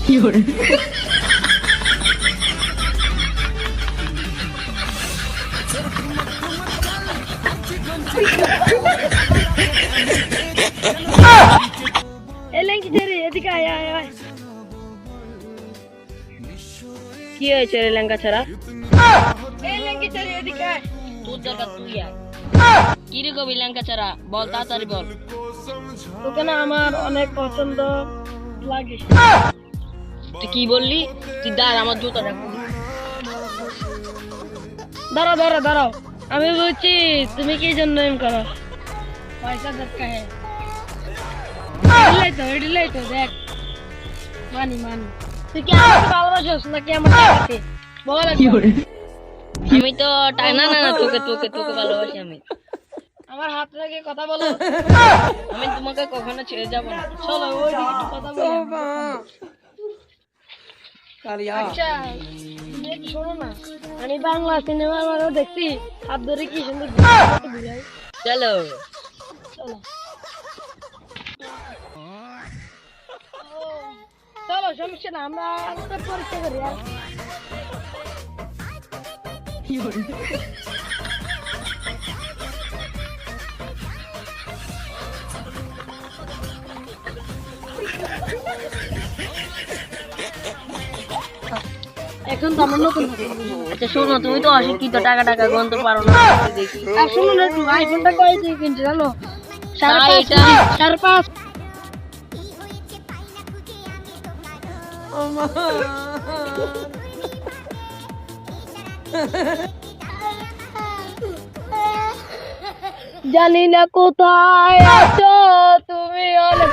কি হয়েছে রে লেঙ্গা ছাড়া? তোর দরকার তুই আয়। কি রে কবি লেঙ্গা ছাড়া, বল তাড়াতাড়ি বল। তোকে না আমার অনেক পছন্দ লাগে। তুই কি বললি? তুই দাঁড়, আমার জুতোটা খুলি। দাঁড়াও আমি বলছি তুমি কি জন্য এম করো? পয়সা দরকার হ্যাঁ, এটাই তো দেখ মানি তুই কি আমাকে ভালোবাসিস নাকি আমাকে? বল আমি তো না তোকে ভালোবাসি আমি। আমার হাত রেখে কথা বলো। আমি তোমাকে কখনো ছেড়ে যাবো না। চলো ওইদিকে একটু কথা বলি। আচ্ছা তুমি একটু শোনো না, আমি বাংলা সিনেমার মারও দেখছি, হাত ধরে কি সুন্দর বুঝাই। চলো চলো সমস্যা না, আমরা পরীক্ষা করি। আর এখন তো আমরা নতুন। আচ্ছা শোনো, তুমি তো অশিক্ষিত, টাকা গন্ত পারো না। দেখি আর শোনো না, একটু আইফোনটা কয় দিয়ে কিনছে জানো? না, এটা 5.5। জানি না কোথায় আছো তুমি, অনেক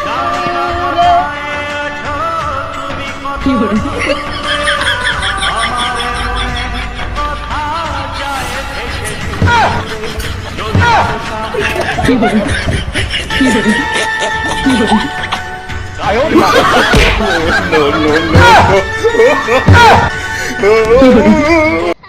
no.